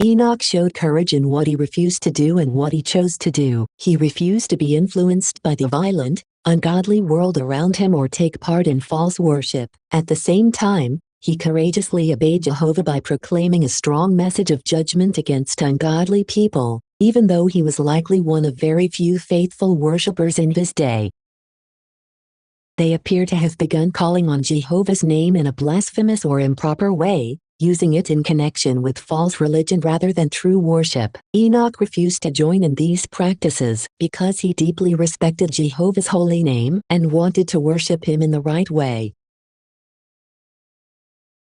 Enoch showed courage in what he refused to do and what he chose to do. He refused to be influenced by the violent, ungodly world around him or take part in false worship. At the same time, he courageously obeyed Jehovah by proclaiming a strong message of judgment against ungodly people, even though he was likely one of very few faithful worshippers in his day. They appear to have begun calling on Jehovah's name in a blasphemous or improper way, using it in connection with false religion rather than true worship. Enoch refused to join in these practices because he deeply respected Jehovah's holy name and wanted to worship him in the right way.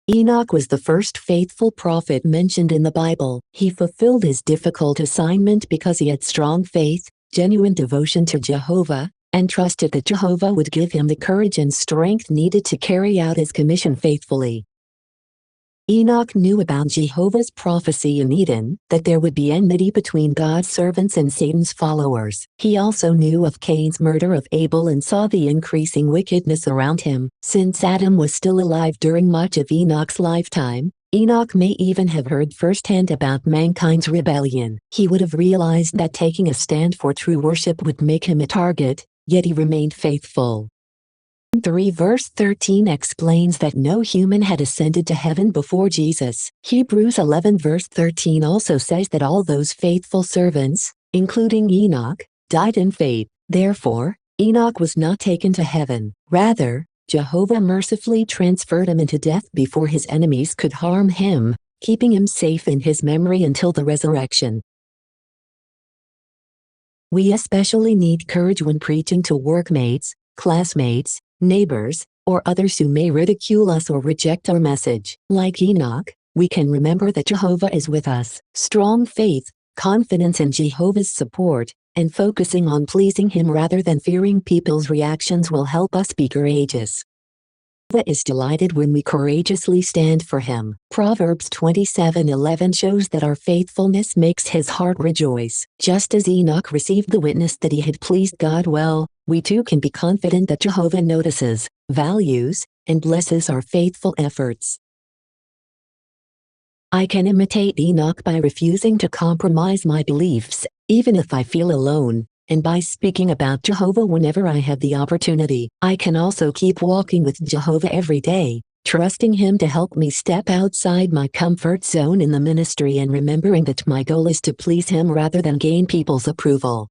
Enoch was the first faithful prophet mentioned in the Bible. He fulfilled his difficult assignment because he had strong faith, genuine devotion to Jehovah, and trusted that Jehovah would give him the courage and strength needed to carry out his commission faithfully. Enoch knew about Jehovah's prophecy in Eden, that there would be enmity between God's servants and Satan's followers. He also knew of Cain's murder of Abel and saw the increasing wickedness around him. Since Adam was still alive during much of Enoch's lifetime, Enoch may even have heard firsthand about mankind's rebellion. He would have realized that taking a stand for true worship would make him a target, yet he remained faithful. 3 verse 13 explains that no human had ascended to heaven before Jesus. Hebrews 11 verse 13 also says that all those faithful servants, including Enoch, died in faith. Therefore, Enoch was not taken to heaven. Rather, Jehovah mercifully transferred him into death before his enemies could harm him, keeping him safe in his memory until the resurrection. We especially need courage when preaching to workmates, classmates, neighbors, or others who may ridicule us or reject our message. Like Enoch, we can remember that Jehovah is with us. Strong faith, confidence in Jehovah's support, and focusing on pleasing him rather than fearing people's reactions will help us be courageous. Jehovah is delighted when we courageously stand for him. Proverbs 27:11 shows that our faithfulness makes his heart rejoice. Just as Enoch received the witness that he had pleased God well, we too can be confident that Jehovah notices, values, and blesses our faithful efforts. I can imitate Enoch by refusing to compromise my beliefs, even if I feel alone, and by speaking about Jehovah whenever I have the opportunity. I can also keep walking with Jehovah every day, trusting him to help me step outside my comfort zone in the ministry and remembering that my goal is to please him rather than gain people's approval.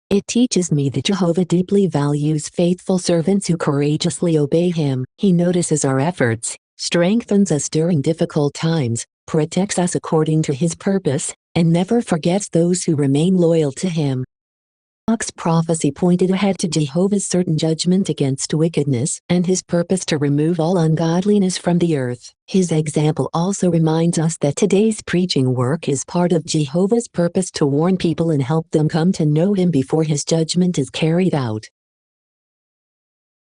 It teaches me that Jehovah deeply values faithful servants who courageously obey him. He notices our efforts, strengthens us during difficult times, protects us according to his purpose, and never forgets those who remain loyal to him. Enoch's prophecy pointed ahead to Jehovah's certain judgment against wickedness and his purpose to remove all ungodliness from the earth. His example also reminds us that today's preaching work is part of Jehovah's purpose to warn people and help them come to know him before his judgment is carried out.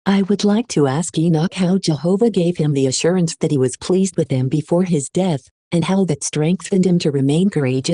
I would like to ask Enoch how Jehovah gave him the assurance that he was pleased with him before his death, and how that strengthened him to remain courageous.